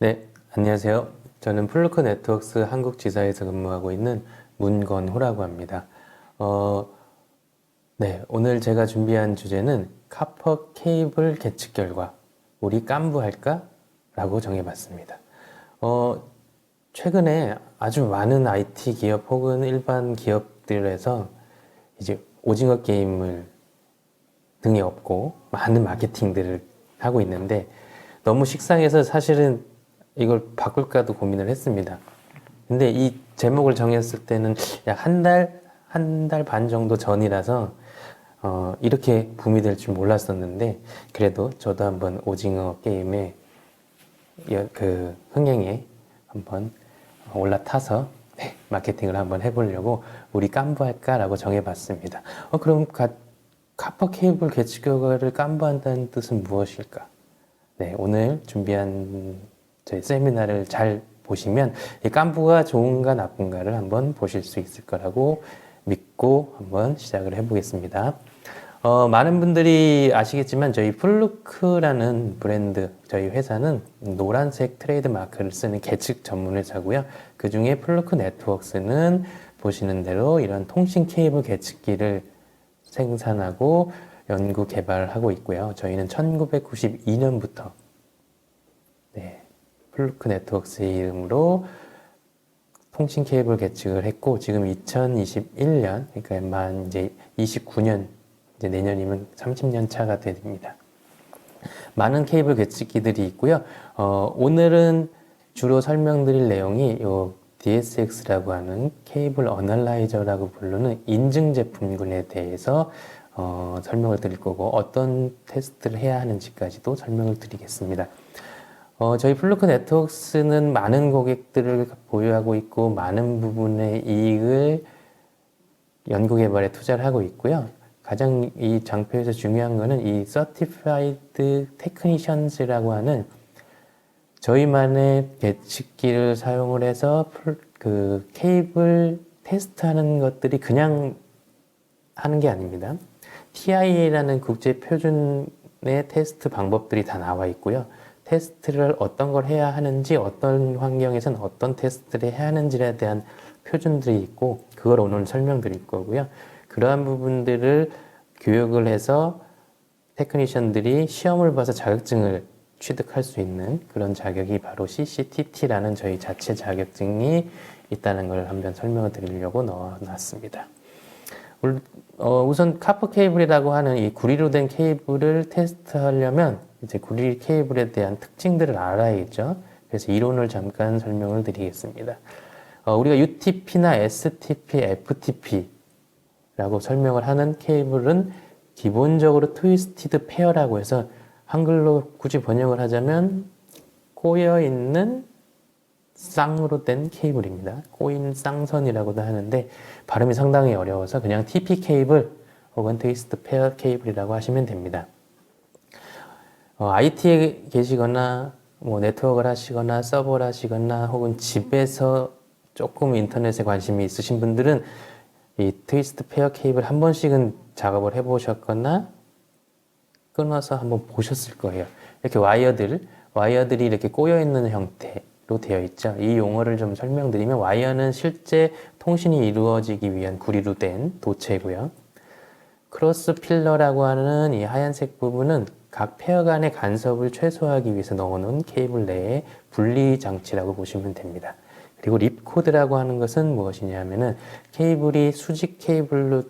네, 안녕하세요. 저는 플루크 네트워크스 한국 지사에서 근무하고 있는 문건호라고 합니다. 어, 네, 오늘 제가 준비한 주제는 카퍼 케이블 계측 결과 우리 깐부할까? 라고 정해봤습니다. 어, 최근에 아주 많은 IT 기업 혹은 일반 기업들에서 이제 오징어 게임을 등에 업고 많은 마케팅들을 하고 있는데 너무 식상해서 사실은 이걸 바꿀까도 고민을 했습니다. 근데 이 제목을 정했을 때는 약 한 달 반 정도 전이라서 이렇게 붐이 될 줄 몰랐었는데 그래도 저도 한번 오징어 게임의 그 흥행에 한번 올라타서 네, 마케팅을 한번 해보려고 우리 깐부할까라고 정해봤습니다. 그럼 카퍼 케이블 계측 결과를 깐부한다는 뜻은 무엇일까? 네, 오늘 준비한 저희 세미나를 잘 보시면 이 깐부가 좋은가 나쁜가를 한번 보실 수 있을 거라고 믿고 한번 시작을 해보겠습니다. 많은 분들이 아시겠지만 저희 플루크라는 브랜드, 저희 회사는 노란색 트레이드 마크를 쓰는 계측 전문 회사고요. 그 중에 플루크 네트워크스는 보시는 대로 이런 통신 케이블 계측기를 생산하고 연구 개발하고 있고요. 저희는 1992년부터 플루크 네트워크스의 이름으로 통신 케이블 계측을 했고 지금 2021년 그러니까 만 이제 29년 이제 내년이면 30년 차가 됩니다. 많은 케이블 계측기들이 있고요. 오늘은 주로 설명드릴 내용이 요 DSX라고 하는 케이블 어널라이저라고 부르는 인증 제품군에 대해서 설명을 드릴 거고 어떤 테스트를 해야 하는지까지도 설명을 드리겠습니다. 저희 플루크 네트워크스는 많은 고객들을 보유하고 있고 많은 부분의 이익을 연구 개발에 투자를 하고 있고요. 가장 이 장표에서 중요한 거는 이 Certified Technicians라고 하는 저희만의 계측기를 사용을 해서 그 케이블 테스트하는 것들이 그냥 하는 게 아닙니다. TIA라는 국제 표준의 테스트 방법들이 다 나와 있고요. 테스트를 어떤 걸 해야 하는지, 어떤 환경에서는 어떤 테스트를 해야 하는지에 대한 표준들이 있고, 그걸 오늘 설명드릴 거고요. 그러한 부분들을 교육을 해서 테크니션들이 시험을 봐서 자격증을 취득할 수 있는 그런 자격이 바로 CCTT라는 저희 자체 자격증이 있다는 걸 한번 설명을 드리려고 넣어놨습니다. 우선 카퍼 케이블이라고 하는 이 구리로 된 케이블을 테스트하려면 이제 구리 케이블에 대한 특징들을 알아야겠죠. 그래서 이론을 잠깐 설명을 드리겠습니다. 우리가 UTP나 STP, FTP라고 설명을 하는 케이블은 기본적으로 트위스티드 페어라고 해서 한글로 굳이 번역을 하자면 꼬여있는 쌍으로 된 케이블입니다. 꼬인 쌍선이라고도 하는데 발음이 상당히 어려워서 그냥 TP 케이블 혹은 트위스트 페어 케이블이라고 하시면 됩니다. IT에 계시거나 뭐 네트워크를 하시거나 서버를 하시거나 혹은 집에서 조금 인터넷에 관심이 있으신 분들은 이 트위스트 페어 케이블 한 번씩은 작업을 해보셨거나 끊어서 한번 보셨을 거예요. 이렇게 와이어들이 이렇게 꼬여있는 형태로 되어 있죠. 이 용어를 좀 설명드리면 와이어는 실제 통신이 이루어지기 위한 구리로 된 도체고요. 크로스 필러라고 하는 이 하얀색 부분은 각 페어 간의 간섭을 최소화하기 위해서 넣어놓은 케이블 내의 분리 장치라고 보시면 됩니다. 그리고 립코드라고 하는 것은 무엇이냐면은 케이블이 수직 케이블로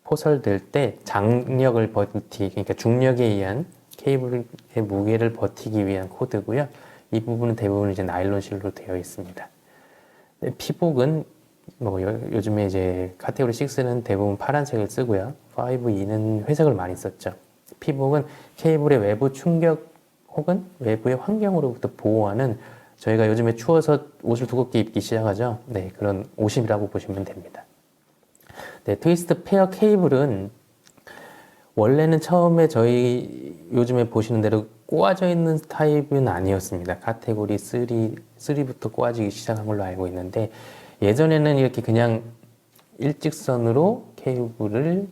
포설될 때 장력을 그러니까 중력에 의한 케이블의 무게를 버티기 위한 코드고요. 이 부분은 대부분 이제 나일론 실로 되어 있습니다. 피복은 뭐 요즘에 이제 카테고리 6는 대부분 파란색을 쓰고요. 5E는 회색을 많이 썼죠. 피복은 케이블의 외부 충격 혹은 외부의 환경으로부터 보호하는 저희가 요즘에 추워서 옷을 두껍게 입기 시작하죠. 네, 그런 옷이라고 보시면 됩니다. 네, 트위스트 페어 케이블은 원래는 처음에 저희 요즘에 보시는 대로 꼬아져 있는 타입은 아니었습니다. 카테고리 3부터 꼬아지기 시작한 걸로 알고 있는데 예전에는 이렇게 그냥 일직선으로 케이블을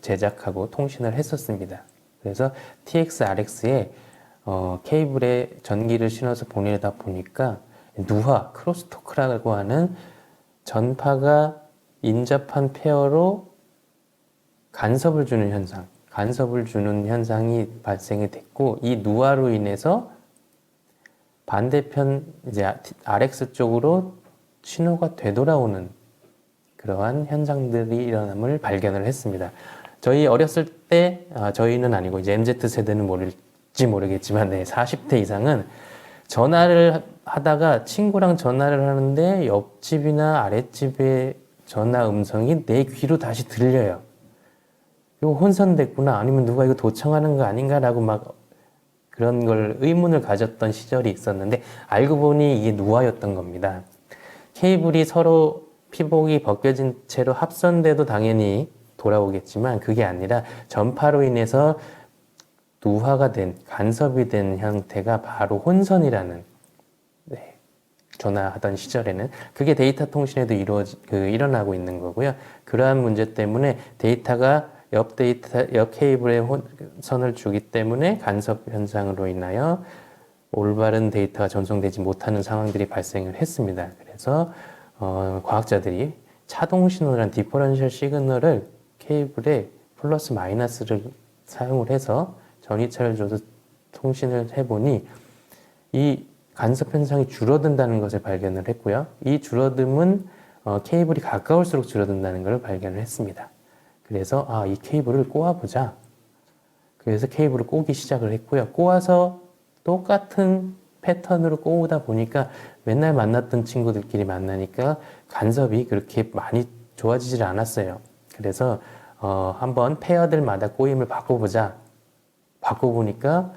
제작하고 통신을 했었습니다. 그래서 TX, RX에 케이블에 전기를 신어서 보내다 보니까 누화, 크로스토크라고 하는 전파가 인접한 페어로 간섭을 주는 현상이 발생이 됐고, 이 누화로 인해서 반대편 이제 RX 쪽으로 신호가 되돌아오는 그러한 현상들이 일어남을 발견을 했습니다. 저희 어렸을 때, 저희는 아니고 이제 MZ세대는 모를지 모르겠지만, 네, 40대 이상은 전화를 하다가 친구랑 전화를 하는데 옆집이나 아랫집의 전화 음성이 내 귀로 다시 들려요. 이거 혼선됐구나, 아니면 누가 이거 도청하는 거 아닌가라고 막 그런 걸 의문을 가졌던 시절이 있었는데, 알고 보니 이게 누화였던 겁니다. 케이블이 서로 피복이 벗겨진 채로 합선돼도 당연히 돌아오겠지만, 그게 아니라 전파로 인해서 누화가 된, 간섭이 된 형태가 바로 혼선이라는, 네, 전화하던 시절에는 그게 데이터 통신에도 일어나고 있는 거고요. 그러한 문제 때문에 데이터가 옆 케이블에 선을 주기 때문에 간섭 현상으로 인하여 올바른 데이터가 전송되지 못하는 상황들이 발생을 했습니다. 그래서 과학자들이 차동 신호라는 디퍼런셜 시그널을 케이블에 플러스 마이너스를 사용을 해서 전이차를 줘서 통신을 해보니 이 간섭 현상이 줄어든다는 것을 발견을 했고요. 이 줄어듦은 케이블이 가까울수록 줄어든다는 것을 발견을 했습니다. 그래서 이 케이블을 꼬아보자. 그래서 케이블을 꼬기 시작을 했고요. 꼬아서 똑같은 패턴으로 꼬우다 보니까 맨날 만났던 친구들끼리 만나니까 간섭이 그렇게 많이 좋아지질 않았어요. 그래서 한번 페어들마다 꼬임을 바꿔보자. 바꿔보니까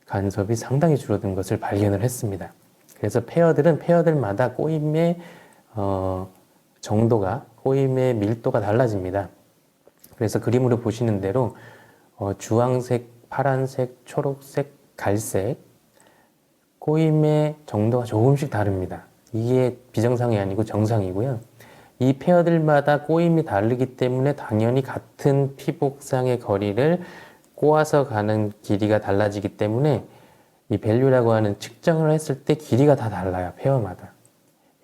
간섭이 상당히 줄어든 것을 발견을 했습니다. 그래서 페어들마다 꼬임의 정도가, 꼬임의 밀도가 달라집니다. 그래서 그림으로 보시는 대로 주황색, 파란색, 초록색, 갈색 꼬임의 정도가 조금씩 다릅니다. 이게 비정상이 아니고 정상이고요. 이 페어들마다 꼬임이 다르기 때문에 당연히 같은 피복상의 거리를 꼬아서 가는 길이가 달라지기 때문에 이 밸류라고 하는 측정을 했을 때 길이가 다 달라요. 페어마다.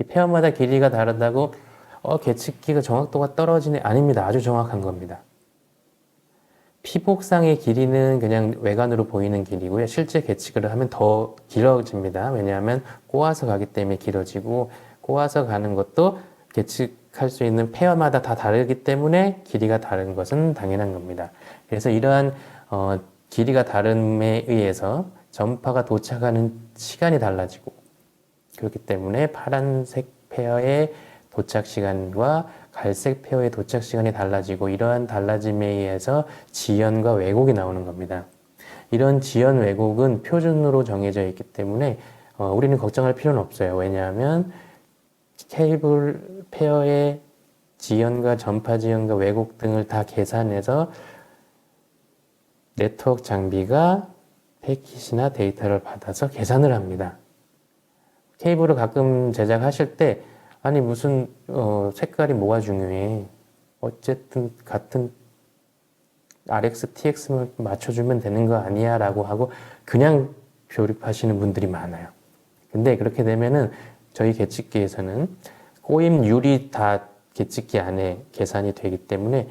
이 페어마다 길이가 다르다고 계측기가 정확도가 떨어지네. 아닙니다. 아주 정확한 겁니다. 피복상의 길이는 그냥 외관으로 보이는 길이고요. 실제 계측을 하면 더 길어집니다. 왜냐하면 꼬아서 가기 때문에 길어지고, 꼬아서 가는 것도 계측할 수 있는 페어마다 다 다르기 때문에 길이가 다른 것은 당연한 겁니다. 그래서 이러한 길이가 다름에 의해서 전파가 도착하는 시간이 달라지고, 그렇기 때문에 파란색 페어의 도착 시간과 갈색 페어의 도착 시간이 달라지고, 이러한 달라짐에 의해서 지연과 왜곡이 나오는 겁니다. 이런 지연 왜곡은 표준으로 정해져 있기 때문에 우리는 걱정할 필요는 없어요. 왜냐하면 케이블 페어의 지연과 전파 지연과 왜곡 등을 다 계산해서 네트워크 장비가 패킷이나 데이터를 받아서 계산을 합니다. 케이블을 가끔 제작하실 때 아니 무슨 색깔이 뭐가 중요해, 어쨌든 같은 RX, TX만 맞춰주면 되는 거 아니야 라고 하고 그냥 조립하시는 분들이 많아요. 근데 그렇게 되면은 저희 계측기에서는 꼬임률이 다 계측기 안에 계산이 되기 때문에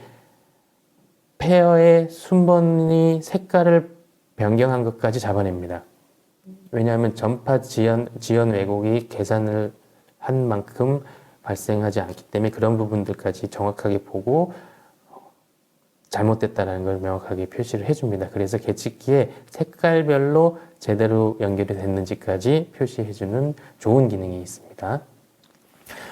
페어의 순번이 색깔을 변경한 것까지 잡아냅니다. 왜냐하면 전파 지연 왜곡이 계산을 한 만큼 발생하지 않기 때문에 그런 부분들까지 정확하게 보고 잘못됐다는 걸 명확하게 표시를 해줍니다. 그래서 계측기에 색깔별로 제대로 연결이 됐는지까지 표시해주는 좋은 기능이 있습니다.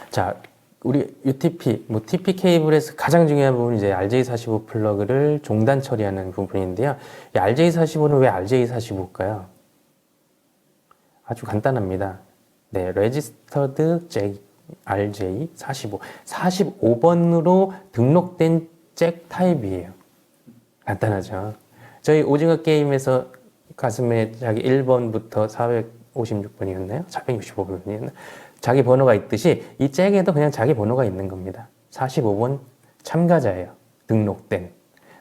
자, 우리 UTP, TP 케이블에서 가장 중요한 부분은 이제 RJ45 플러그를 종단 처리하는 부분인데요. 이 RJ45는 왜 RJ45일까요? 아주 간단합니다. 네, Registered RJ45. 45번으로 등록된 잭 타입이에요. 간단하죠. 저희 오징어 게임에서 가슴에 자기 1번부터 456번이었나요? 465번이었나요? 자기 번호가 있듯이 이 잭에도 그냥 자기 번호가 있는 겁니다. 45번 참가자예요. 등록된.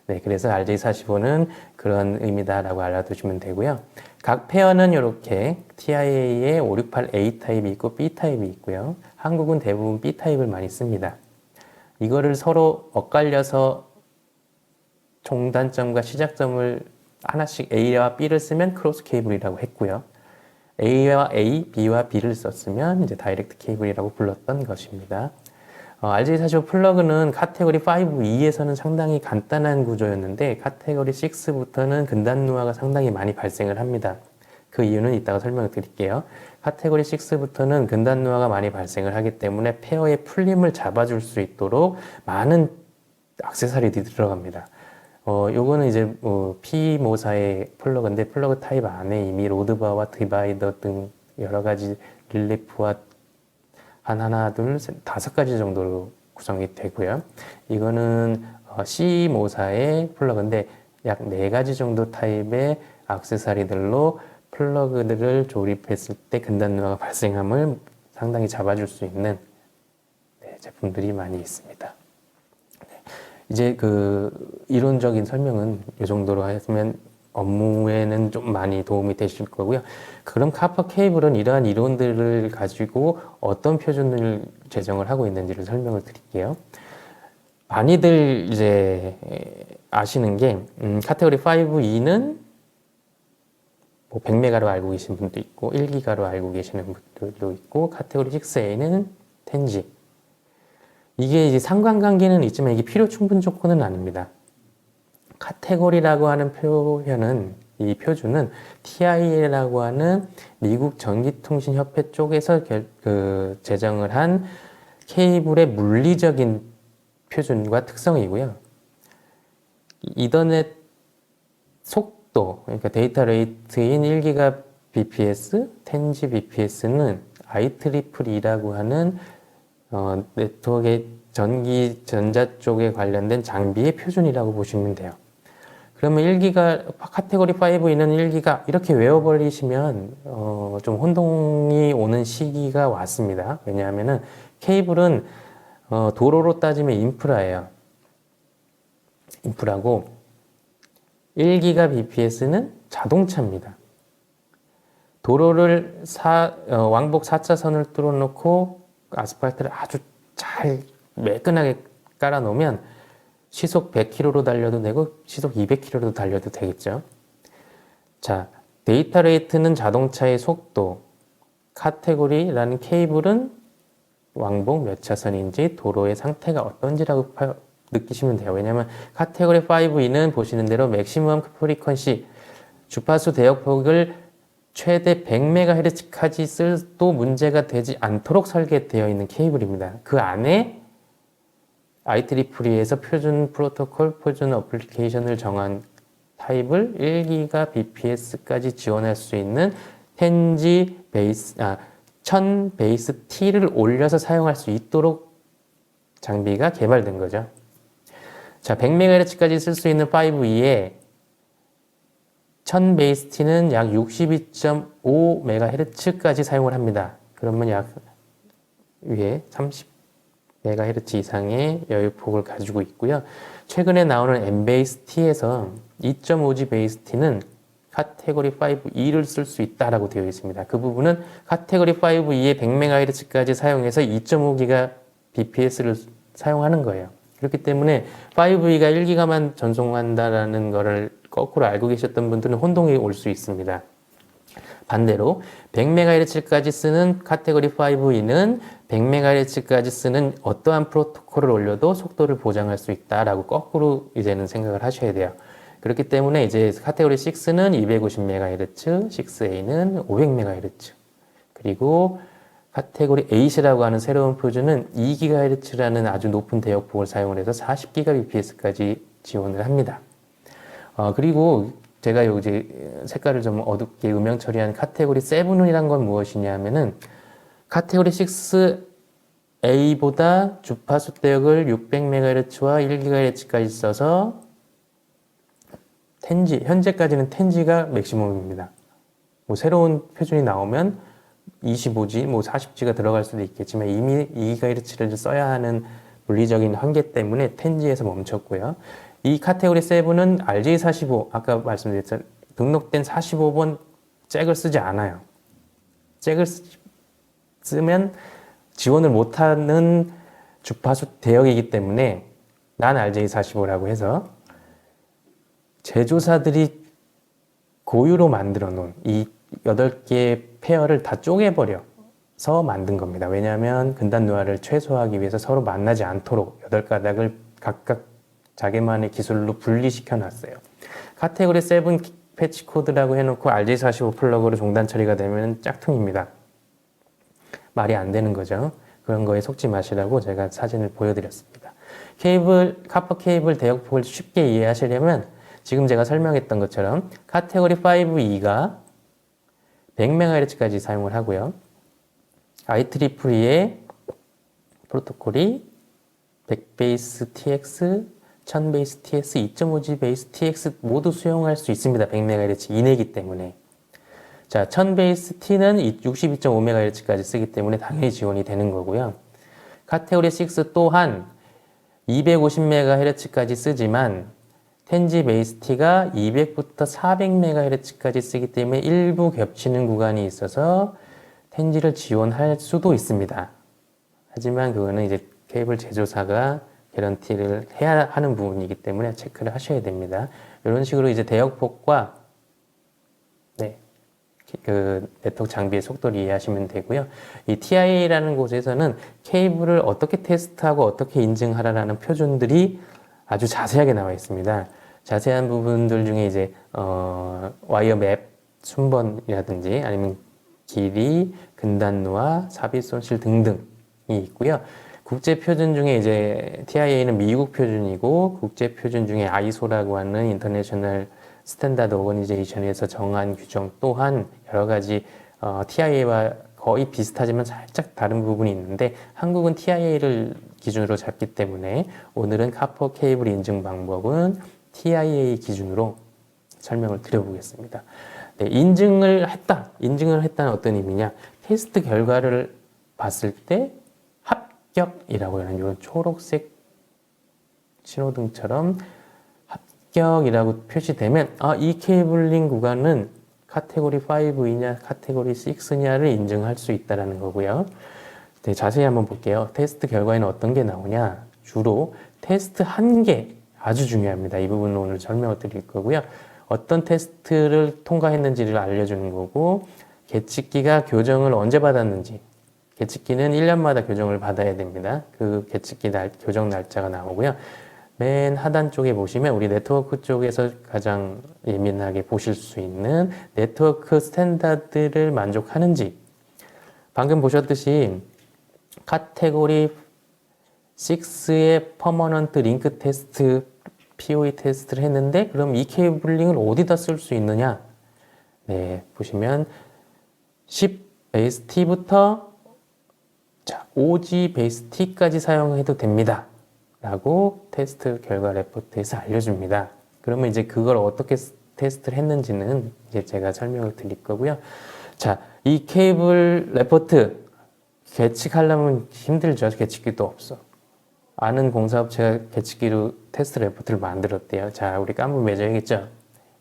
네, 그래서 RJ45는 그런 의미다라고 알아두시면 되고요. 각 페어는 이렇게 TIA에 568A 타입이 있고 B 타입이 있고요. 한국은 대부분 B 타입을 많이 씁니다. 이거를 서로 엇갈려서 종단점과 시작점을 하나씩 A와 B를 쓰면 크로스 케이블이라고 했고요. A와 A, B와 B를 썼으면 이제 다이렉트 케이블이라고 불렀던 것입니다. RJ45 플러그는 카테고리 5 E에서는 상당히 간단한 구조였는데 카테고리 6부터는 근단노화가 상당히 많이 발생을 합니다. 그 이유는 이따가 설명을 드릴게요. 카테고리 6부터는 근단노화가 많이 발생을 하기 때문에 페어의 풀림을 잡아줄 수 있도록 많은 액세서리들이 들어갑니다. 요거는 이제 P 모사의 플러그인데 플러그 타입 안에 이미 로드바와 디바이더 등 여러 가지 릴리프와 하나, 둘, 셋, 5가지 정도로 구성이 되고요. 이거는 C 모사의 플러그인데 약 4가지 정도 타입의 액세서리들로 플러그들을 조립했을 때 근단노화가 발생함을 상당히 잡아줄 수 있는 제품들이 많이 있습니다. 이제 그 이론적인 설명은 이 정도로 하시면 업무에는 좀 많이 도움이 되실 거고요. 그럼 카퍼 케이블은 이러한 이론들을 가지고 어떤 표준을 제정을 하고 있는지를 설명을 드릴게요. 많이들 이제 아시는 게 카테고리 5E는 뭐 100메가로 알고 계신 분도 있고 1기가로 알고 계시는 분들도 있고 카테고리 6A는 10G. 이게 이제 상관관계는 있지만 이게 필요 충분 조건은 아닙니다. 카테고리라고 하는 표현은 이 표준은 TIA라고 하는 미국 전기통신협회 쪽에서 제정을 한 케이블의 물리적인 표준과 특성이고요. 이더넷 속도, 그러니까 데이터 레이트인 1GBps, 10Gbps는 IEEE라고 하는 네트워크의 전기 전자 쪽에 관련된 장비의 표준이라고 보시면 돼요. 그러면 1기가 카테고리 5E는 1기가 이렇게 외워버리시면 좀 혼동이 오는 시기가 왔습니다. 왜냐하면은 케이블은 도로로 따지면 인프라예요. 인프라고 1기가 bps는 자동차입니다. 도로를 왕복 4차선을 뚫어놓고 아스팔트를 아주 잘 매끈하게 깔아놓으면 시속 100km로 달려도 되고 시속 200km로 달려도 되겠죠. 자, 데이터 레이트는 자동차의 속도, 카테고리라는 케이블은 왕복 몇 차선인지 도로의 상태가 어떤지라고 느끼시면 돼요. 왜냐하면 카테고리 5E는 보시는 대로 맥시멈 프리퀀시 주파수 대역폭을 최대 100MHz까지 써도 문제가 되지 않도록 설계되어 있는 케이블입니다. 그 안에 IEEE에서 표준 프로토콜, 표준 어플리케이션을 정한 타입을 1기가 bps까지 지원할 수 있는 10G 베이스, 1000 베이스 T를 올려서 사용할 수 있도록 장비가 개발된 거죠. 자, 100MHz까지 쓸 수 있는 5E에 1000 베이스 T는 약 62.5MHz까지 사용을 합니다. 그러면 약 위에 30MHz 이상의 여유폭을 가지고 있고요. 최근에 나오는 M 베이스 T에서 2.5G 베이스 T는 카테고리 5E를 쓸 수 있다라고 되어 있습니다. 그 부분은 카테고리 5E의 100MHz까지 사용해서 2.5GBps를 사용하는 거예요. 그렇기 때문에 5E가 1기가만 전송한다라는 거를 거꾸로 알고 계셨던 분들은 혼동이 올 수 있습니다. 반대로 100MHz까지 쓰는 카테고리 5E는 100MHz까지 쓰는 어떠한 프로토콜을 올려도 속도를 보장할 수 있다라고 거꾸로 이제는 생각을 하셔야 돼요. 그렇기 때문에 이제 카테고리 6는 250MHz, 6A는 500MHz, 그리고 카테고리 8이라고 하는 새로운 표준은 2GHz라는 아주 높은 대역폭을 사용을 해서 40GBps까지 지원을 합니다. 그리고 제가 여기 색깔을 좀 어둡게 음영 처리한 카테고리 7이란 건 무엇이냐 하면은 카테고리 6A보다 주파수 대역을 600MHz와 1GHz까지 써서 10G, 현재까지는 10G가 맥시멈입니다. 뭐 새로운 표준이 나오면 25G, 뭐 40G가 들어갈 수도 있겠지만 이미 2GHz를 써야 하는 물리적인 한계 때문에 10G에서 멈췄고요. 이 카테고리 7은 RJ45, 아까 말씀드렸죠. 등록된 45번 잭을 쓰지 않아요. 잭을 쓰면 지원을 못하는 주파수 대역이기 때문에 난 RJ45라고 해서 제조사들이 고유로 만들어 놓은 이 8개의 페어를 다 쪼개버려서 만든 겁니다. 왜냐하면 근단 노화를 최소화하기 위해서 서로 만나지 않도록 8가닥을 각각 자기만의 기술로 분리시켜 놨어요. 카테고리 7 패치 코드라고 해놓고 RJ45 플러그로 종단 처리가 되면 짝퉁입니다. 말이 안 되는 거죠. 그런 거에 속지 마시라고 제가 사진을 보여드렸습니다. 카퍼 케이블 대역폭을 쉽게 이해하시려면 지금 제가 설명했던 것처럼 카테고리 5E가 100MHz까지 사용을 하고요. IEEE의 프로토콜이 100베이스 TX, 1000베이스 TS, 2.5G 베이스 TX 모두 수용할 수 있습니다. 100MHz 이내이기 때문에. 자, 1000베이스 T는 62.5MHz까지 쓰기 때문에 당연히 지원이 되는 거고요. 카테고리 6 또한 250MHz까지 쓰지만 10G 베이스 T가 200부터 400MHz까지 쓰기 때문에 일부 겹치는 구간이 있어서 10G를 지원할 수도 있습니다. 하지만 그거는 이제 케이블 제조사가 개런티를 해야 하는 부분이기 때문에 체크를 하셔야 됩니다. 이런 식으로 이제 대역폭과 그 네트워크 장비의 속도를 이해하시면 되고요. 이 TIA라는 곳에서는 케이블을 어떻게 테스트하고 어떻게 인증하라라는 표준들이 아주 자세하게 나와 있습니다. 자세한 부분들 중에 이제 와이어 맵 순번이라든지 아니면 길이, 근단노화, 삽입 손실 등등이 있고요. 국제 표준 중에 이제 TIA는 미국 표준이고 국제 표준 중에 ISO라고 하는 인터내셔널 스탠다드 오거니제이션에서 정한 규정 또한 여러 가지 TIA와 거의 비슷하지만 살짝 다른 부분이 있는데 한국은 TIA를 기준으로 잡기 때문에 오늘은 카퍼 케이블 인증 방법은 TIA 기준으로 설명을 드려보겠습니다. 네, 인증을 했다는 어떤 의미냐? 테스트 결과를 봤을 때 합격이라고 하는 이런 초록색 신호등처럼 합격이라고 표시되면 이 케이블링 구간은 카테고리 5이냐 카테고리 6냐를 인증할 수 있다는 거고요. 네, 자세히 한번 볼게요. 테스트 결과에는 어떤 게 나오냐? 주로 테스트 한계 아주 중요합니다. 이 부분은 오늘 설명을 드릴 거고요. 어떤 테스트를 통과했는지를 알려주는 거고 계측기가 교정을 언제 받았는지 계측기는 1년마다 교정을 받아야 됩니다. 그 계측기 교정 날짜가 나오고요. 맨 하단 쪽에 보시면 우리 네트워크 쪽에서 가장 예민하게 보실 수 있는 네트워크 스탠다드를 만족하는지 방금 보셨듯이 카테고리 6의 퍼머넌트 링크 테스트 POE 테스트를 했는데 그럼 이 케이블링을 어디다 쓸 수 있느냐? 네, 보시면 10 베이스 T부터 5G 베이스 T까지 사용해도 됩니다. 라고 테스트 결과 레포트에서 알려줍니다. 그러면 이제 그걸 어떻게 테스트를 했는지는 이제 제가 설명을 드릴 거고요. 자, 이 케이블 레포트 계측하려면 힘들죠. 계측기도 없어. 아는 공사업체가 계측기로 테스트 레포트를 만들었대요. 자, 우리 깐부 맺어야겠죠?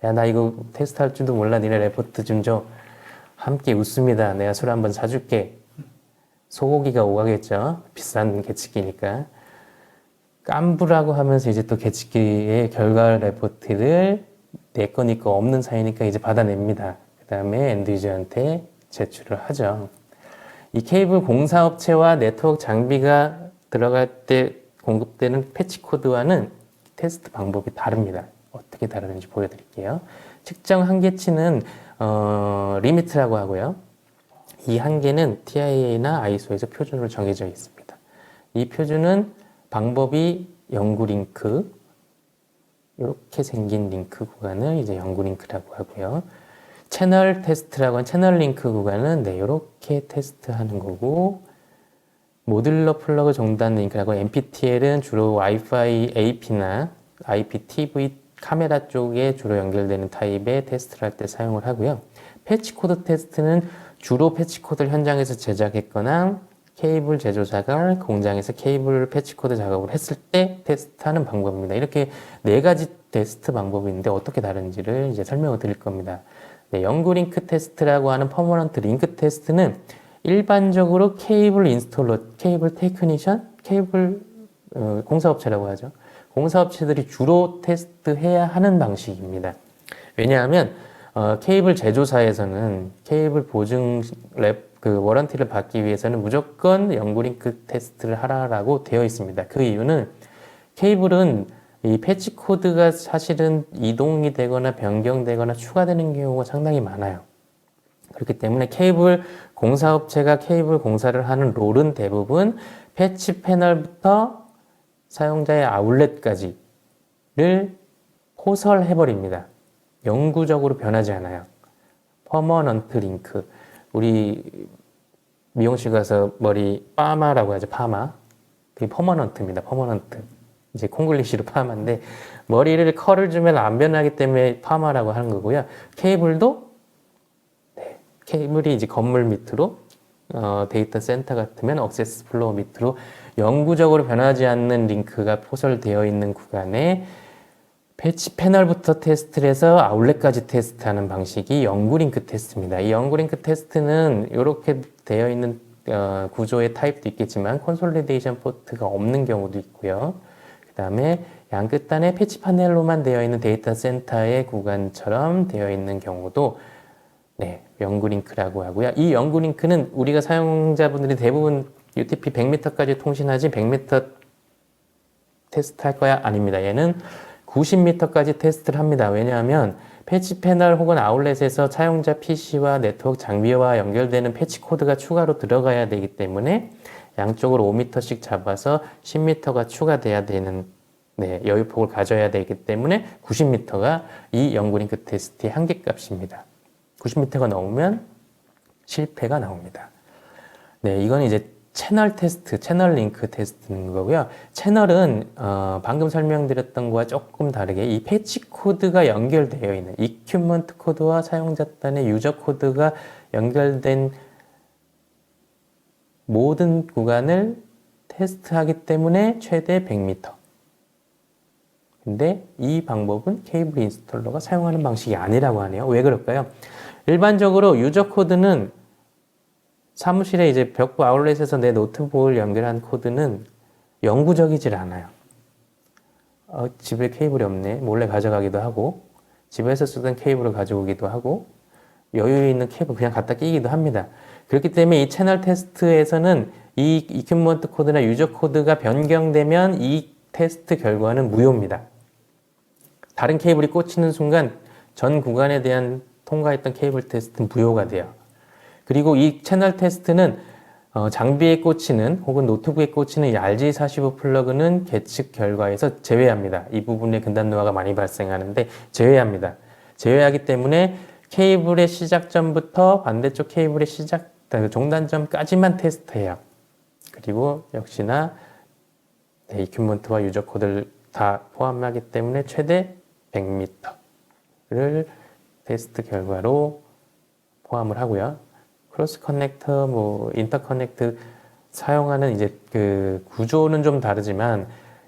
야, 나 이거 테스트할 줄도 몰라. 니네 레포트 좀 줘. 함께 웃습니다. 내가 술 한번 사줄게. 소고기가 오가겠죠? 비싼 계측기니까. 깐부라고 하면서 이제 또 계측기의 결과 레포트를 내 거니까 없는 사이니까 이제 받아냅니다. 그 다음에 엔드유저한테 제출을 하죠. 이 케이블 공사업체와 네트워크 장비가 들어갈 때 공급되는 패치 코드와는 테스트 방법이 다릅니다. 어떻게 다르는지 보여드릴게요. 측정 한계치는 리미트라고 하고요. 이 한계는 TIA나 ISO에서 표준으로 정해져 있습니다. 이 표준은 방법이 연구 링크, 이렇게 생긴 링크 구간을 이제 연구 링크라고 하고요. 채널 테스트라고 하는 채널 링크 구간은 이렇게 테스트하는 거고, 모듈러 플러그 종단 링크라고 NPTL은 주로 와이파이 AP나 IPTV 카메라 쪽에 주로 연결되는 타입의 테스트를 할 때 사용을 하고요. 패치 코드 테스트는 주로 패치 코드를 현장에서 제작했거나 케이블 제조사가 공장에서 케이블 패치 코드 작업을 했을 때 테스트하는 방법입니다. 이렇게 네 가지 테스트 방법이 있는데 어떻게 다른지를 이제 설명을 드릴 겁니다. 네, 연구 링크 테스트라고 하는 퍼머넌트 링크 테스트는 일반적으로 케이블 인스톨러, 케이블 테크니션, 케이블 공사업체라고 하죠. 공사업체들이 주로 테스트해야 하는 방식입니다. 왜냐하면 케이블 제조사에서는 케이블 보증 워런티를 받기 위해서는 무조건 연구 링크 테스트를 하라고 되어 있습니다. 그 이유는 케이블은 이 패치 코드가 사실은 이동이 되거나 변경되거나 추가되는 경우가 상당히 많아요. 그렇기 때문에 케이블 공사업체가 케이블 공사를 하는 롤은 대부분 패치 패널부터 사용자의 아울렛까지를 포설해버립니다. 영구적으로 변하지 않아요. 퍼머넌트 링크. 우리 미용실 가서 머리 파마라고 하죠. 파마. 그게 퍼머넌트입니다. 퍼머넌트. 이제 콩글리시로 파마인데 머리를 컬을 주면 안 변하기 때문에 파마라고 하는 거고요. 케이블도 케이블이 이제 건물 밑으로 데이터 센터 같으면 액세스 플로어 밑으로 영구적으로 변하지 않는 링크가 포설되어 있는 구간에 패치 패널부터 테스트를 해서 아울렛까지 테스트하는 방식이 연구 링크 테스트입니다. 이 연구 링크 테스트는 이렇게 되어 있는 구조의 타입도 있겠지만 콘솔리데이션 포트가 없는 경우도 있고요. 그 다음에 양 끝단에 패치 패널로만 되어 있는 데이터 센터의 구간처럼 되어 있는 경우도 연구 링크라고 하고요. 이 연구 링크는 우리가 사용자분들이 대부분 UTP 100m까지 통신하지 100m 테스트할 거야? 아닙니다. 얘는 90m까지 테스트를 합니다. 왜냐하면 패치 패널 혹은 아울렛에서 사용자 PC와 네트워크 장비와 연결되는 패치 코드가 추가로 들어가야 되기 때문에 양쪽으로 5m씩 잡아서 10m가 추가돼야 되는 여유폭을 가져야 되기 때문에 90m가 이 연구 링크 테스트의 한계값입니다. 90m가 넘으면 실패가 나옵니다. 이건 이제 채널 테스트, 채널 링크 테스트인 거고요. 채널은 방금 설명드렸던 거와 조금 다르게 이 패치 코드가 연결되어 있는 이큐먼트 코드와 사용자 단의 유저 코드가 연결된 모든 구간을 테스트하기 때문에 최대 100m. 근데 이 방법은 케이블 인스톨러가 사용하는 방식이 아니라고 하네요. 왜 그럴까요? 일반적으로 유저 코드는 사무실에 이제 벽부 아울렛에서 내 노트북을 연결한 코드는 영구적이질 않아요. 집에 케이블이 없네. 몰래 가져가기도 하고, 집에서 쓰던 케이블을 가져오기도 하고, 여유 있는 케이블 그냥 갖다 끼기도 합니다. 그렇기 때문에 이 채널 테스트에서는 이 이큐먼트 코드나 유저 코드가 변경되면 이 테스트 결과는 무효입니다. 다른 케이블이 꽂히는 순간 전 구간에 대한 통과했던 케이블 테스트는 무효가 돼요. 그리고 이 채널 테스트는 장비에 꽂히는 혹은 노트북에 꽂히는 이 RJ45 플러그는 계측 결과에서 제외합니다. 이 부분에 근단 노화가 많이 발생하는데 제외합니다. 제외하기 때문에 케이블의 시작점부터 반대쪽 케이블의 종단점까지만 테스트해요. 그리고 역시나 이큐먼트와 유저 코드를 다 포함하기 때문에 최대 100m를 테스트 결과로 포함을 하고요. 크로스 커넥터, 인터커넥트 사용하는 이제 그 구조는 좀 다르지만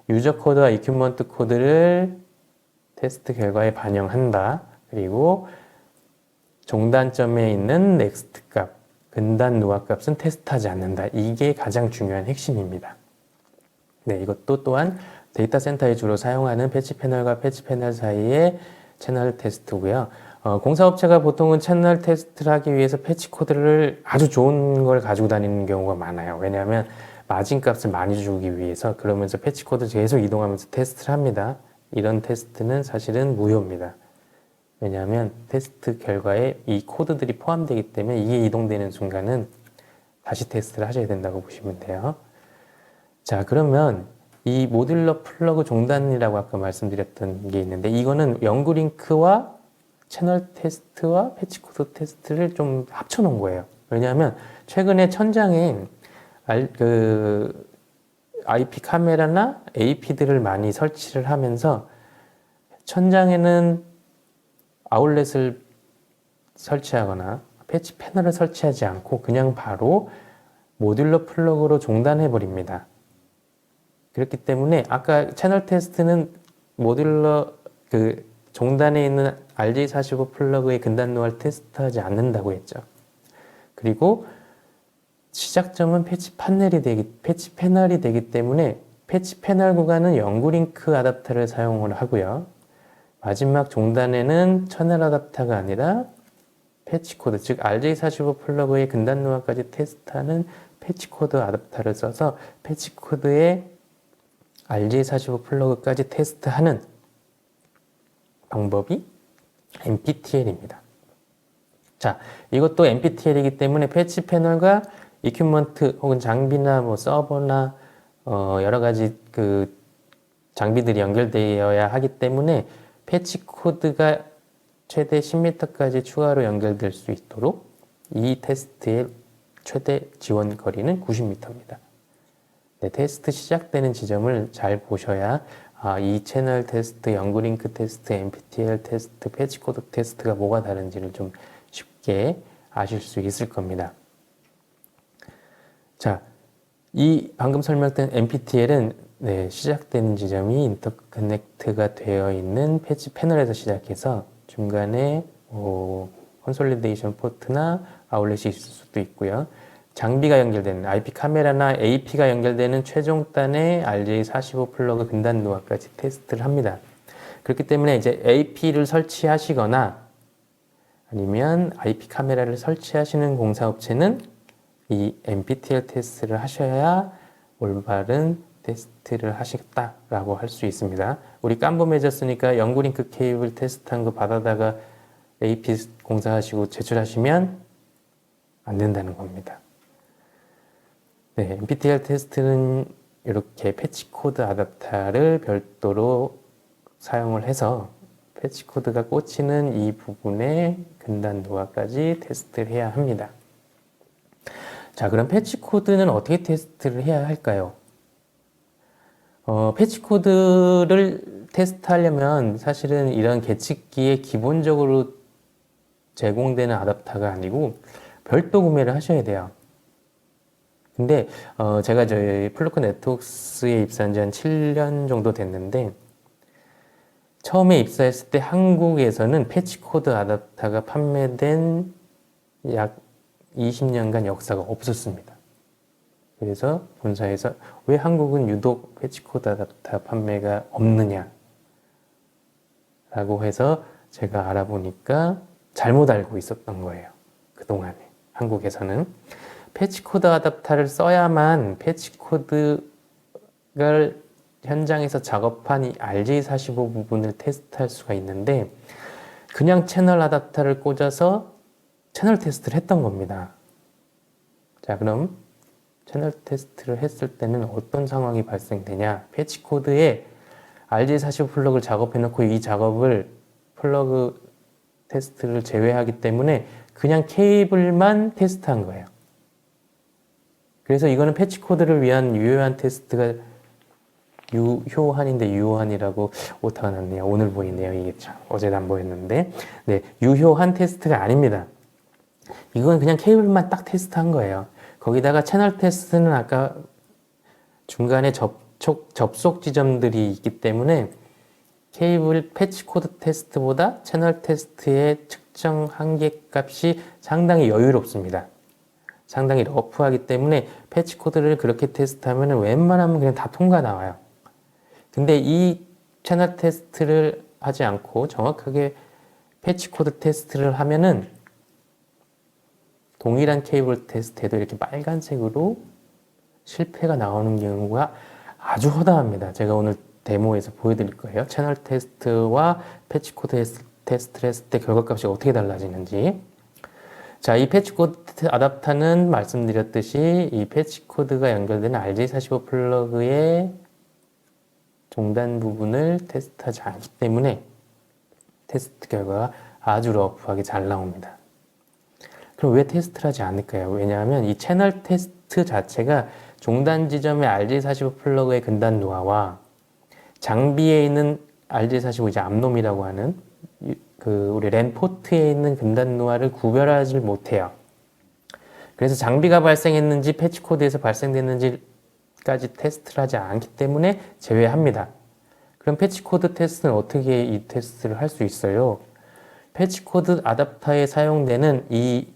유저 코드와 이큐먼트 코드를 테스트 결과에 반영한다. 그리고 종단점에 있는 넥스트 값, 근단 노화 값은 테스트하지 않는다. 이게 가장 중요한 핵심입니다. 이것도 또한 데이터 센터에 주로 사용하는 패치 패널과 패치 패널 사이의 채널 테스트고요. 공사업체가 보통은 채널 테스트를 하기 위해서 패치 코드를 아주 좋은 걸 가지고 다니는 경우가 많아요. 왜냐하면 마진 값을 많이 주기 위해서 그러면서 패치 코드 계속 이동하면서 테스트를 합니다. 이런 테스트는 사실은 무효입니다. 왜냐하면 테스트 결과에 이 코드들이 포함되기 때문에 이게 이동되는 순간은 다시 테스트를 하셔야 된다고 보시면 돼요. 자, 그러면 이 모듈러 플러그 종단이라고 아까 말씀드렸던 게 있는데 이거는 연구 링크와 채널 테스트와 패치 코드 테스트를 좀 합쳐 놓은 거예요. 왜냐하면 최근에 천장에 IP 카메라나 AP들을 많이 설치를 하면서 천장에는 아울렛을 설치하거나 패치 패널을 설치하지 않고 그냥 바로 모듈러 플러그로 종단해 버립니다. 그렇기 때문에 아까 채널 테스트는 모듈러 종단에 있는 RJ45 플러그의 근단 노화를 테스트하지 않는다고 했죠. 그리고 시작점은 패치 패널이 되기 때문에 패치 패널 구간은 영구링크 아답터를 사용을 하고요. 마지막 종단에는 채널 아답터가 아니라 패치 코드, 즉 RJ45 플러그의 근단 노화까지 테스트하는 패치 코드 아답터를 써서 패치 코드에 RJ45 플러그까지 테스트하는 방법이 NPTL입니다. 자, 이것도 NPTL이기 때문에 패치 패널과 이퀴먼트 혹은 장비나 뭐 서버나 여러 가지 장비들이 연결되어야 하기 때문에 패치 코드가 최대 10m까지 추가로 연결될 수 있도록 이 테스트의 최대 지원 거리는 90m입니다. 네, 테스트 시작되는 지점을 잘 보셔야 이 채널 테스트, 연구링크 테스트, NPTL 테스트, 패치 코드 테스트가 뭐가 다른지를 좀 쉽게 아실 수 있을 겁니다. 자, 이 방금 설명된 NPTL은 시작되는 지점이 인터커넥트가 되어 있는 패치 패널에서 시작해서 중간에 컨솔리데이션 포트나 아울렛이 있을 수도 있고요. 장비가 연결되는 IP 카메라나 AP가 연결되는 최종단의 RJ45 플러그 근단 노화까지 테스트를 합니다. 그렇기 때문에 이제 AP를 설치하시거나 아니면 IP 카메라를 설치하시는 공사업체는 이 NPTL 테스트를 하셔야 올바른 테스트를 하셨다라고 할 수 있습니다. 우리 깜범해졌으니까 연구링크 케이블 테스트한 거 받아다가 AP 공사하시고 제출하시면 안 된다는 겁니다. 네, NPTL 테스트는 이렇게 패치 코드 아답터를 별도로 사용을 해서 패치 코드가 꽂히는 이 부분의 근단 노화까지 테스트를 해야 합니다. 자, 그럼 패치 코드는 어떻게 테스트를 해야 할까요? 패치 코드를 테스트하려면 사실은 이런 계측기에 기본적으로 제공되는 아답터가 아니고 별도 구매를 하셔야 돼요. 근데 제가 저희 플루크 네트워크스에 입사한 지 한 7년 정도 됐는데 처음에 입사했을 때 한국에서는 패치 코드 아답터가 판매된 약 20년간 역사가 없었습니다. 그래서 본사에서 왜 한국은 유독 패치 코드 아답터 판매가 없느냐 라고 해서 제가 알아보니까 잘못 알고 있었던 거예요. 그동안에 한국에서는 패치 코드 아답터를 써야만 패치 코드를 현장에서 작업한 이 RJ45 부분을 테스트할 수가 있는데 그냥 채널 아답터를 꽂아서 채널 테스트를 했던 겁니다. 자, 그럼 채널 테스트를 했을 때는 어떤 상황이 발생되냐? 패치 코드에 RJ45 플러그를 작업해 놓고 이 작업을 플러그 테스트를 제외하기 때문에 그냥 케이블만 테스트한 거예요. 그래서 이거는 패치 코드를 위한 유효한 테스트가 유효한인데 유효한이라고 오타가 났네요. 오늘 보이네요. 이게 참 어제도 안 보였는데 네, 유효한 테스트가 아닙니다. 이건 그냥 케이블만 딱 테스트한 거예요. 거기다가 채널 테스트는 아까 중간에 접속 지점들이 있기 때문에 케이블 패치 코드 테스트보다 채널 테스트의 측정 한계값이 상당히 여유롭습니다. 상당히 러프하기 때문에 패치 코드를 그렇게 테스트하면 웬만하면 그냥 다 통과 나와요. 근데 이 채널 테스트를 하지 않고 정확하게 패치 코드 테스트를 하면은 동일한 케이블 테스트에도 이렇게 빨간색으로 실패가 나오는 경우가 아주 허다합니다. 제가 오늘 데모에서 보여드릴 거예요. 채널 테스트와 패치 코드 테스트를 했을 때 결과값이 어떻게 달라지는지. 자, 이 패치 코드 아답터는 말씀드렸듯이 이 패치 코드가 연결되는 RJ45 플러그의 종단 부분을 테스트하지 않기 때문에 테스트 결과가 아주 러프하게 잘 나옵니다. 그럼 왜 테스트를 하지 않을까요? 왜냐하면 이 채널 테스트 자체가 종단 지점의 RJ45 플러그의 근단 노화와 장비에 있는 RJ45 이제 암놈이라고 하는 우리 랜 포트에 있는 근단 노화를 구별하지 못해요. 그래서 장비가 발생했는지 패치 코드에서 발생됐는지까지 테스트를 하지 않기 때문에 제외합니다. 그럼 패치 코드 테스트는 어떻게 이 테스트를 할 수 있어요? 패치 코드 아답터에 사용되는 이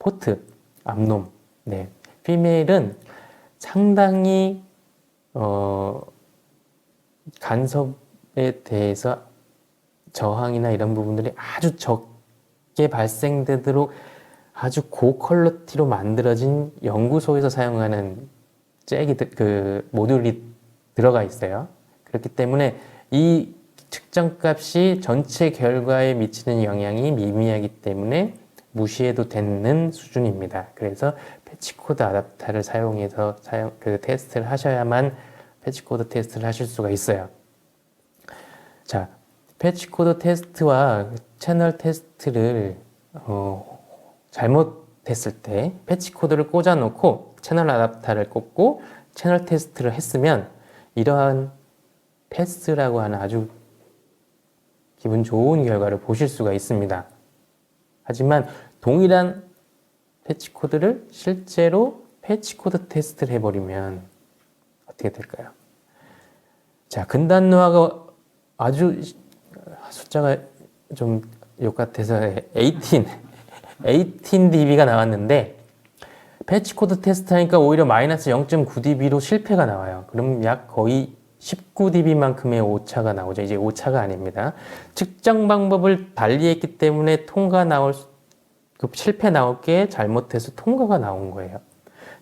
포트, 암놈, 네, 피메일은 상당히 간섭에 대해서 저항이나 이런 부분들이 아주 적게 발생되도록 아주 고퀄리티로 만들어진 연구소에서 사용하는 그 모듈이 들어가 있어요. 그렇기 때문에 이 측정값이 전체 결과에 미치는 영향이 미미하기 때문에 무시해도 되는 수준입니다. 그래서 패치코드 아답터를 사용해서 그 테스트를 하셔야만 패치코드 테스트를 하실 수가 있어요. 자, 패치코드 테스트와 채널 테스트를 잘못했을 때 패치코드를 꽂아놓고 채널 아답터를 꽂고 채널 테스트를 했으면 이러한 패스라고 하는 아주 기분 좋은 결과를 보실 수가 있습니다. 하지만 동일한 패치코드를 실제로 패치코드 테스트를 해버리면 어떻게 될까요? 자, 근단노화가 아주 숫자가 좀 욕 같아서 18dB가 나왔는데 패치코드 테스트 하니까 오히려 마이너스 0.9dB로 실패가 나와요. 그럼 약 거의 19dB만큼의 오차가 나오죠. 이제 오차가 아닙니다. 측정 방법을 달리했기 때문에 실패 나올 게 잘못해서 통과가 나온 거예요.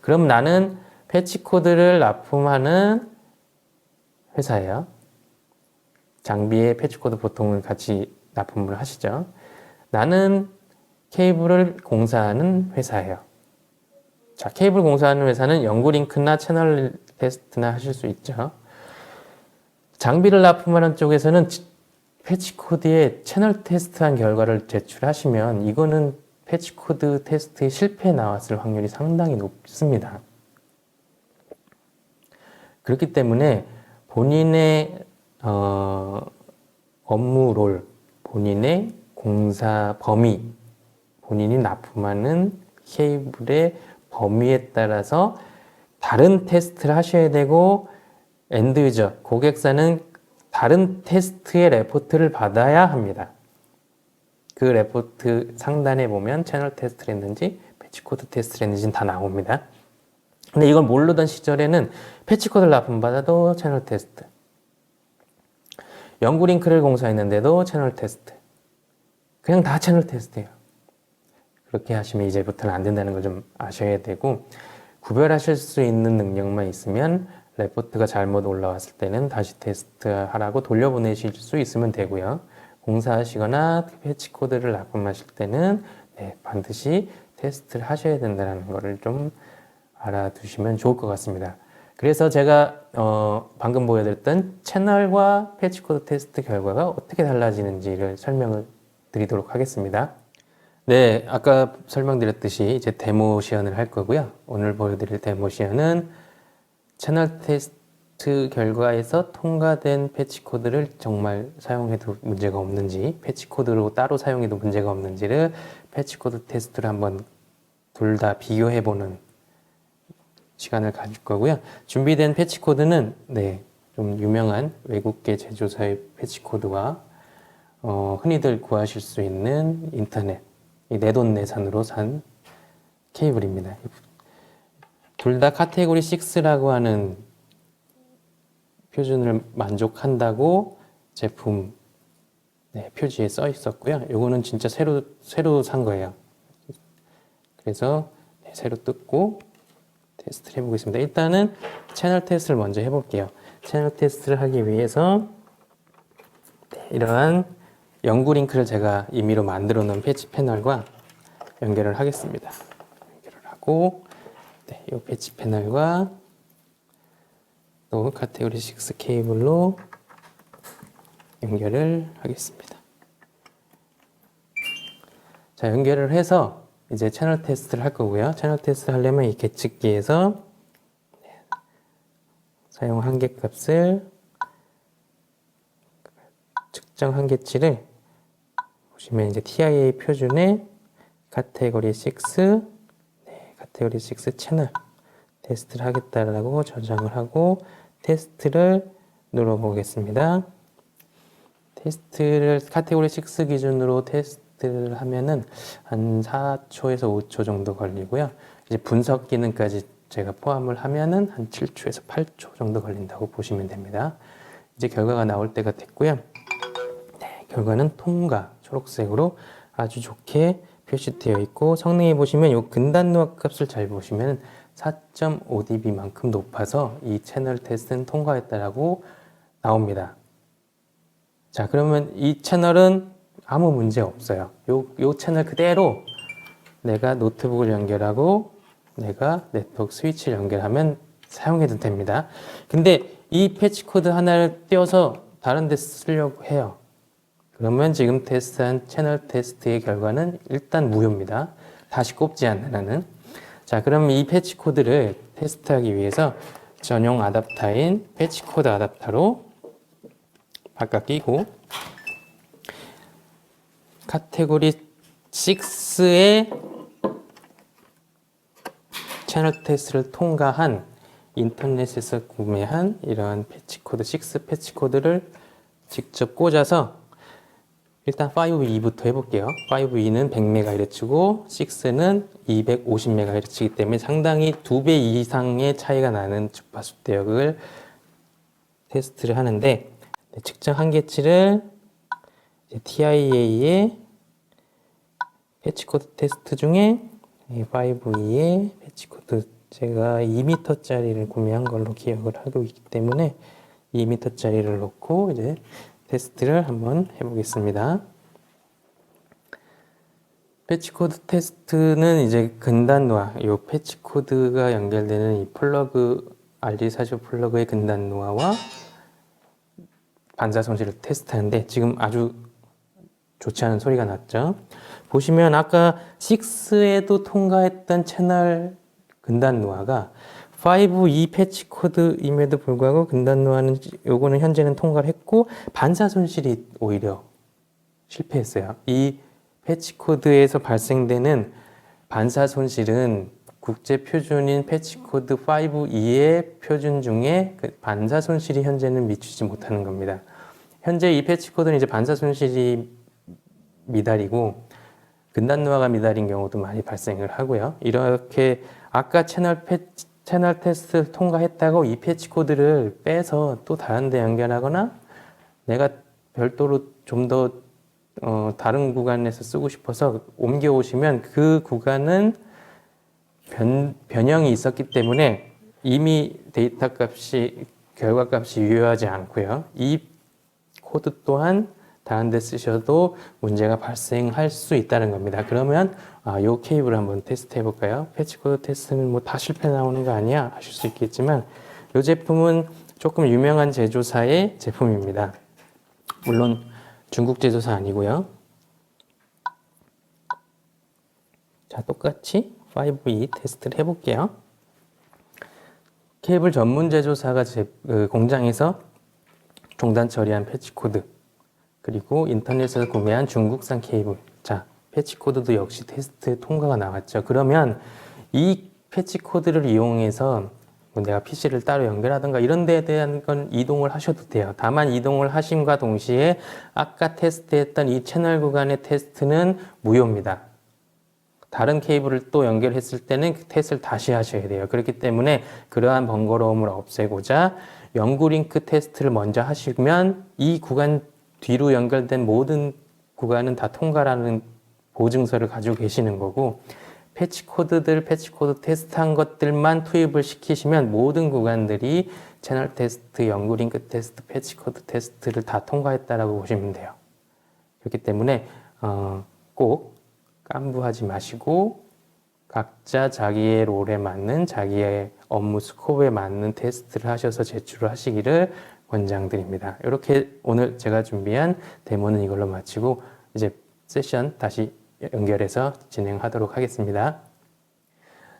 그럼 나는 패치 코드를 납품하는 회사예요. 장비에 패치 코드 보통은 같이 납품을 하시죠. 나는 케이블을 공사하는 회사예요. 자, 케이블 공사하는 회사는 연구 링크나 채널 테스트나 하실 수 있죠. 장비를 납품하는 쪽에서는 패치 코드에 채널 테스트한 결과를 제출하시면 이거는 패치 코드 테스트에 실패 나왔을 확률이 상당히 높습니다. 그렇기 때문에 본인의 업무 롤, 본인의 공사 범위, 본인이 납품하는 케이블의 범위에 따라서 다른 테스트를 하셔야 되고 엔드 유저, 고객사는 다른 테스트의 레포트를 받아야 합니다. 그 레포트 상단에 보면 채널 테스트를 했는지 패치코드 테스트를 했는지는 다 나옵니다. 근데 이걸 모르던 시절에는 패치코드를 납품받아도 채널 테스트, 연구 링크를 공사했는데도 채널 테스트, 그냥 다 채널 테스트예요. 그렇게 하시면 이제부터는 안 된다는 걸 좀 아셔야 되고, 구별하실 수 있는 능력만 있으면 레포트가 잘못 올라왔을 때는 다시 테스트하라고 돌려보내실 수 있으면 되고요. 공사하시거나 패치 코드를 납품하실 때는 반드시 테스트를 하셔야 된다는 것을 좀 알아두시면 좋을 것 같습니다. 그래서 제가 방금 보여드렸던 채널과 패치 코드 테스트 결과가 어떻게 달라지는지를 설명을 드리도록 하겠습니다. 네, 아까 설명드렸듯이 이제 데모 시연을 할 거고요. 오늘 보여드릴 데모 시연은 채널 테스트 결과에서 통과된 패치 코드를 정말 사용해도 문제가 없는지, 패치 코드로 따로 사용해도 문제가 없는지를 패치 코드 테스트를 한번 둘 다 비교해보는 시간을 가질 거고요. 준비된 패치 코드는 좀 유명한 외국계 제조사의 패치 코드와 흔히들 구하실 수 있는 인터넷, 내돈내산으로 산 케이블입니다. 둘 다 카테고리 6라고 하는 표준을 만족한다고 제품 표지에 써 있었고요. 요거는 진짜 새로 산 거예요. 그래서 새로 뜯고 테스트를 해보겠습니다. 일단은 채널 테스트를 먼저 해볼게요. 채널 테스트를 하기 위해서 이러한 연구 링크를 제가 임의로 만들어 놓은 패치 패널과 연결을 하겠습니다. 연결을 하고 이 패치 패널과 또 카테고리 6 케이블로 연결을 하겠습니다. 자, 연결을 해서 이제 채널 테스트를 할 거고요. 채널 테스트 하려면 이 계측기에서 사용 한계값을 측정 한계치를 보시면 이제 TIA 표준의 카테고리 6 카테고리 6 채널 테스트를 하겠다라고 저장을 하고 테스트를 눌러보겠습니다. 테스트를 카테고리 6 기준으로 테스트를 하면은 한 4초에서 5초 정도 걸리고요. 이제 분석 기능까지 제가 포함을 하면은 한 7초에서 8초 정도 걸린다고 보시면 됩니다. 이제 결과가 나올 때가 됐고요. 네, 결과는 통과 초록색으로 아주 좋게 표시되어 있고 성능에 보시면 이 근단노화 값을 잘 보시면 4.5dB만큼 높아서 이 채널 테스트는 통과했다라고 나옵니다. 자, 그러면 이 채널은 아무 문제 없어요. 요 채널 그대로 내가 노트북을 연결하고 내가 네트워크 스위치를 연결하면 사용해도 됩니다. 근데 이 패치 코드 하나를 띄워서 다른 데 쓰려고 해요. 그러면 지금 테스트한 채널 테스트의 결과는 일단 무효입니다. 다시 꼽지 않는 한은. 자, 그럼 이 패치 코드를 테스트하기 위해서 전용 아답터인 패치 코드 아답터로 바꿔 끼고 카테고리 6의 채널 테스트를 통과한 인터넷에서 구매한 이러한 패치 코드 6 패치 코드를 직접 꽂아서 일단 5E부터 해볼게요. 5E는 100MHz고 6는 250MHz이기 때문에 상당히 2배 이상의 차이가 나는 주파수 대역을 테스트를 하는데 측정 한계치를 TIA의 패치 코드 테스트 중에 5E의 패치 코드 제가 2m짜리를 구매한 걸로 기억을 하고 있기 때문에 2m짜리를 놓고 이제 테스트를 한번 해보겠습니다. 패치 코드 테스트는 이제 근단노화, 이 패치 코드가 연결되는 이 플러그 RG45 플러그의 근단노화와 반사 손실을 테스트하는데 지금 아주 좋지 않은 소리가 났죠. 보시면 아까 6에도 통과했던 채널 근단노화가 5E 패치 코드임에도 불구하고 근단노화는 요거는 현재는 통과를 했고 반사 손실이 오히려 실패했어요. 이 패치 코드에서 발생되는 반사 손실은 국제 표준인 패치 코드 5E의 표준 중에 그 반사 손실이 현재는 미치지 못하는 겁니다. 현재 이 패치 코드는 이제 반사 손실이 미달이고 근단노화가 미달인 경우도 많이 발생을 하고요. 이렇게 아까 채널 테스트를 통과했다고 이 패치 코드를 빼서 또 다른 데 연결하거나 내가 별도로 좀 더 다른 구간에서 쓰고 싶어서 옮겨 오시면 그 구간은 변형이 있었기 때문에 이미 데이터 값이 결과 값이 유효하지 않고요. 이 코드 또한 다른 데 쓰셔도 문제가 발생할 수 있다는 겁니다. 그러면 이 케이블을 한번 테스트 해볼까요? 패치 코드 테스트는 뭐 다 실패 나오는 거 아니야? 하실 수 있겠지만 이 제품은 조금 유명한 제조사의 제품입니다. 물론 중국 제조사 아니고요. 자, 똑같이 5E 테스트를 해볼게요. 케이블 전문 제조사가 공장에서 종단 처리한 패치 코드 그리고 인터넷에서 구매한 중국산 케이블. 자, 패치 코드도 역시 테스트 통과가 나왔죠. 그러면 이 패치 코드를 이용해서 뭐 내가 PC를 따로 연결하든가 이런 데에 대한 건 이동을 하셔도 돼요. 다만 이동을 하심과 동시에 아까 테스트했던 이 채널 구간의 테스트는 무효입니다. 다른 케이블을 또 연결했을 때는 그 테스트를 다시 하셔야 돼요. 그렇기 때문에 그러한 번거로움을 없애고자 연구 링크 테스트를 먼저 하시면 이 구간 뒤로 연결된 모든 구간은 다 통과라는 보증서를 가지고 계시는 거고 패치 코드 테스트한 것들만 투입을 시키시면 모든 구간들이 채널 테스트, 연구 링크 테스트, 패치 코드 테스트를 다 통과했다라고 보시면 돼요. 그렇기 때문에 꼭 깜부하지 마시고 각자 자기의 롤에 맞는 자기의 업무 스코프에 맞는 테스트를 하셔서 제출을 하시기를 권장드립니다. 이렇게 오늘 제가 준비한 데모는 이걸로 마치고 이제 세션 다시 연결해서 진행하도록 하겠습니다.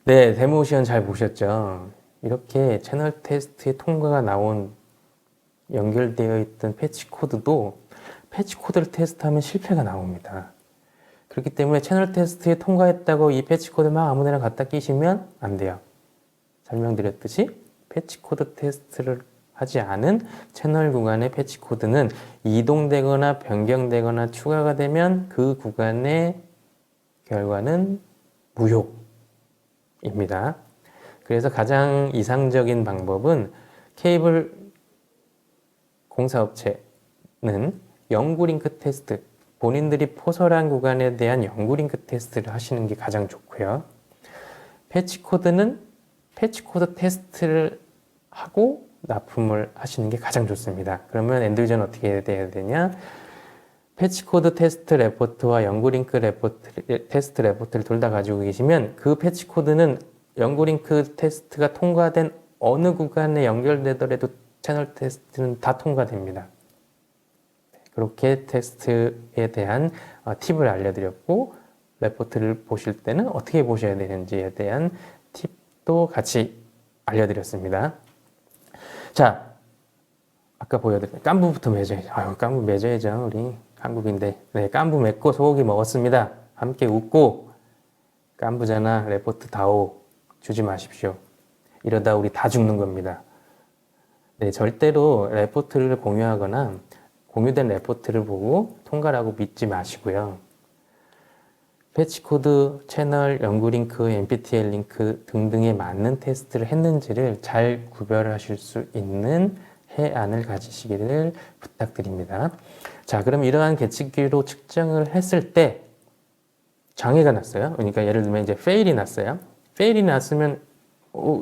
네, 데모 시연 잘 보셨죠? 이렇게 채널 테스트에 통과가 나온 연결되어 있던 패치 코드도 패치 코드를 테스트하면 실패가 나옵니다. 그렇기 때문에 채널 테스트에 통과했다고 이 패치 코드 막 아무데나 갖다 끼시면 안 돼요. 설명드렸듯이 패치 코드 테스트를 하지 않은 채널 구간의 패치 코드는 이동되거나 변경되거나 추가가 되면 그 구간의 결과는 무효입니다. 그래서 가장 이상적인 방법은 케이블 공사업체는 연구 링크 테스트, 본인들이 포설한 구간에 대한 연구 링크 테스트를 하시는 게 가장 좋고요. 패치 코드는 패치 코드 테스트를 하고 납품을 하시는 게 가장 좋습니다. 그러면 엔드 유저는 어떻게 해야 되냐? 패치 코드 테스트 레포트와 연구 링크 레포트, 테스트 레포트를 둘 다 가지고 계시면 그 패치 코드는 연구 링크 테스트가 통과된 어느 구간에 연결되더라도 채널 테스트는 다 통과됩니다. 그렇게 테스트에 대한 팁을 알려드렸고, 레포트를 보실 때는 어떻게 보셔야 되는지에 대한 팁도 같이 알려드렸습니다. 자, 아까 보여드린 깐부부터 맺어야죠. 아유, 깐부 맺어야죠. 우리 한국인데. 네, 깐부 맺고 소고기 먹었습니다. 함께 웃고, 깐부잖아, 레포트 다오 주지 마십시오. 이러다 우리 다 죽는 겁니다. 네, 절대로 레포트를 공유하거나 공유된 레포트를 보고 통과라고 믿지 마시고요. 패치 코드, 채널, 연구 링크, NPTL 링크 등등에 맞는 테스트를 했는지를 잘 구별하실 수 있는 해안을 가지시기를 부탁드립니다. 자, 그럼 이러한 계측기로 측정을 했을 때 장애가 났어요. 그러니까 예를 들면 이제 페일이 났어요. 페일이 났으면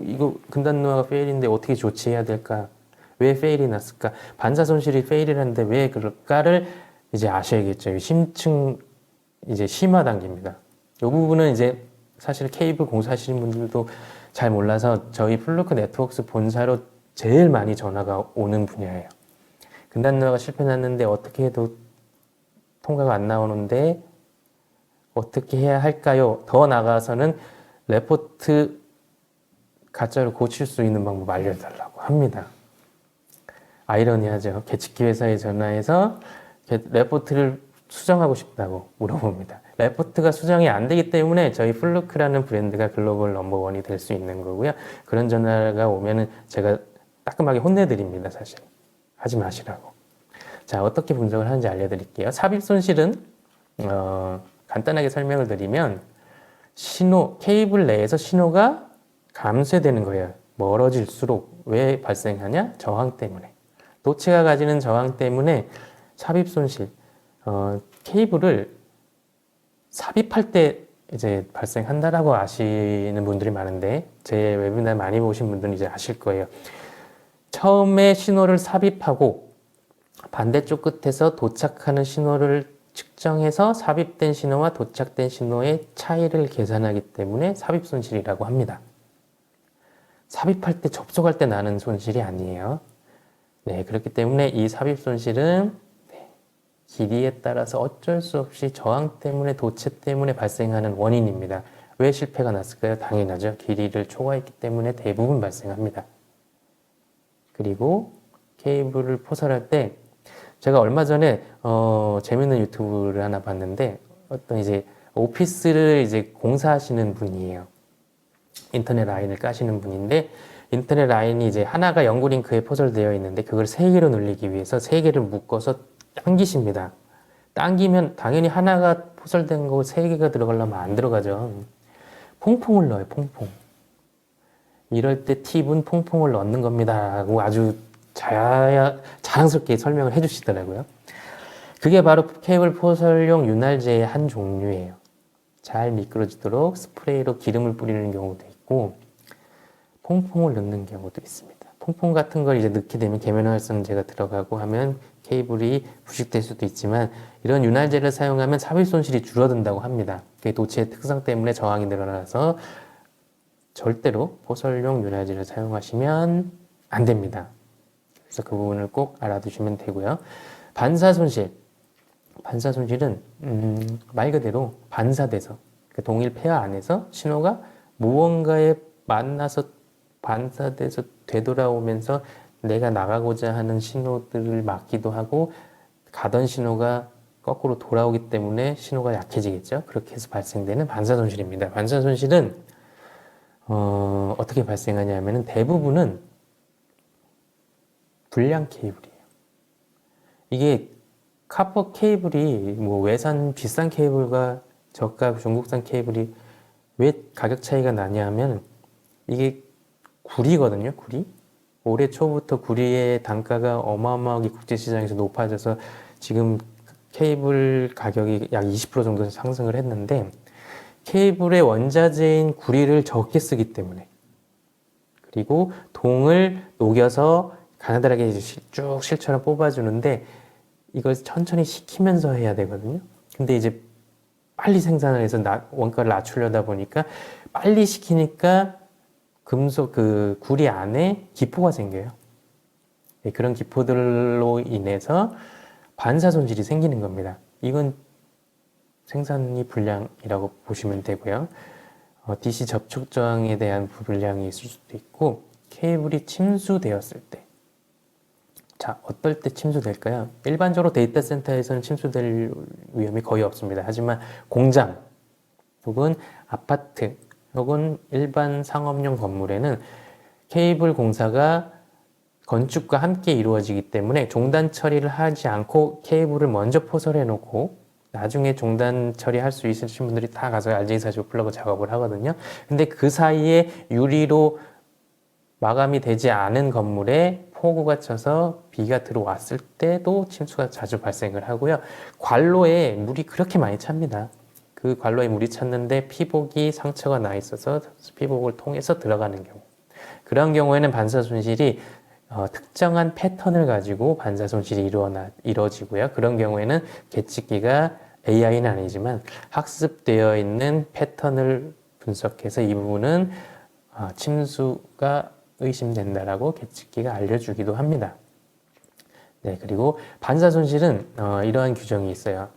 이거 금단노화가 페일인데 어떻게 조치해야 될까? 왜 페일이 났을까? 반사 손실이 페일이라는데 왜 그럴까를 이제 아셔야겠죠. 심층 이제 심화 단계입니다. 이 부분은 이제 사실 케이블 공사하시는 분들도 잘 몰라서 저희 플루크 네트워크스 본사로 제일 많이 전화가 오는 분야예요. 금단노화가 실패 났는데 어떻게 해도 통과가 안 나오는데 어떻게 해야 할까요? 더 나가서는 레포트 가짜로 고칠 수 있는 방법 알려달라고 합니다. 아이러니하죠. 계측기 회사에 전화해서 레포트를 수정하고 싶다고 물어봅니다. 레포트가 수정이 안 되기 때문에 저희 플루크라는 브랜드가 글로벌 넘버원이 될 수 있는 거고요. 그런 전화가 오면은 제가 따끔하게 혼내드립니다. 사실 하지 마시라고. 자, 어떻게 분석을 하는지 알려드릴게요. 삽입 손실은 간단하게 설명을 드리면 케이블 내에서 신호가 감쇄되는 거예요. 멀어질수록. 왜 발생하냐? 저항 때문에. 도체가 가지는 저항 때문에 삽입 손실, 케이블을 삽입할 때 이제 발생한다라고 아시는 분들이 많은데, 제 웨비나 많이 보신 분들은 이제 아실 거예요. 처음에 신호를 삽입하고 반대쪽 끝에서 도착하는 신호를 측정해서 삽입된 신호와 도착된 신호의 차이를 계산하기 때문에 삽입 손실이라고 합니다. 삽입할 때, 접속할 때 나는 손실이 아니에요. 네, 그렇기 때문에 이 삽입 손실은 길이에 따라서 어쩔 수 없이 저항 때문에, 도체 때문에 발생하는 원인입니다. 왜 실패가 났을까요? 당연하죠. 길이를 초과했기 때문에 대부분 발생합니다. 그리고 케이블을 포설할 때 제가 얼마 전에 재밌는 유튜브를 하나 봤는데, 어떤 이제 오피스를 이제 공사하시는 분이에요. 인터넷 라인을 까시는 분인데, 인터넷 라인이 이제 하나가 연구 링크에 포설되어 있는데 그걸 세 개로 늘리기 위해서 세 개를 묶어서 당기십니다. 당기면 당연히 하나가 포설된 거 세 개가 들어가려면 안 들어가죠. 퐁퐁을 넣어요, 퐁퐁. 이럴 때 팁은 퐁퐁을 넣는 겁니다 하고 아주 자랑스럽게 설명을 해주시더라고요. 그게 바로 케이블 포설용 윤활제의 한 종류예요. 잘 미끄러지도록 스프레이로 기름을 뿌리는 경우도 있고 퐁퐁을 넣는 경우도 있습니다. 퐁퐁 같은 걸 이제 넣게 되면 계면활성제가 들어가고 하면 케이블이 부식될 수도 있지만, 이런 윤활제를 사용하면 삽입 손실이 줄어든다고 합니다. 그게 도체의 특성 때문에 저항이 늘어나서 절대로 포설용 윤활제를 사용하시면 안 됩니다. 그래서 그 부분을 꼭 알아두시면 되고요. 반사 손실. 반사 손실은 말 그대로 반사돼서, 그 동일 페어 안에서 신호가 무언가에 만나서 반사돼서 되돌아오면서 내가 나가고자 하는 신호들을 막기도 하고, 가던 신호가 거꾸로 돌아오기 때문에 신호가 약해지겠죠. 그렇게 해서 발생되는 반사 손실입니다. 반사 손실은 어떻게 발생하냐 하면은 대부분은 불량 케이블이에요. 이게 카퍼 케이블이 뭐 외산 비싼 케이블과 저가 중국산 케이블이 왜 가격 차이가 나냐 하면 이게 구리거든요. 구리. 올해 초부터 구리의 단가가 어마어마하게 국제시장에서 높아져서 지금 케이블 가격이 약 20% 정도 상승을 했는데 케이블의 원자재인 구리를 적게 쓰기 때문에 그리고 동을 녹여서 가느다랗게 쭉 실처럼 뽑아주는데 이걸 천천히 식히면서 해야 되거든요. 근데 이제 빨리 생산을 해서 원가를 낮추려다 보니까 빨리 식히니까 금속 그 구리 안에 기포가 생겨요. 네, 그런 기포들로 인해서 반사 손실이 생기는 겁니다. 이건 생산이 불량이라고 보시면 되고요. DC 접촉 저항에 대한 불량이 있을 수도 있고 케이블이 침수되었을 때 자, 어떨 때 침수될까요? 일반적으로 데이터 센터에서는 침수될 위험이 거의 없습니다. 하지만 공장 혹은 아파트 혹은 일반 상업용 건물에는 케이블 공사가 건축과 함께 이루어지기 때문에 종단 처리를 하지 않고 케이블을 먼저 포설해 놓고 나중에 종단 처리할 수 있으신 분들이 다 가서 RJ45 플러그 작업을 하거든요. 근데 그 사이에 유리로 마감이 되지 않은 건물에 폭우가 쳐서 비가 들어왔을 때도 침수가 자주 발생을 하고요. 관로에 물이 그렇게 많이 찹니다. 그 관로에 물이 찼는데 피복이 상처가 나 있어서 피복을 통해서 들어가는 경우. 그런 경우에는 반사 손실이 특정한 패턴을 가지고 반사 손실이 이루어지고요. 그런 경우에는 계측기가 AI는 아니지만 학습되어 있는 패턴을 분석해서 이 부분은 침수가 의심된다라고 계측기가 알려주기도 합니다. 네, 그리고 반사 손실은 이러한 규정이 있어요.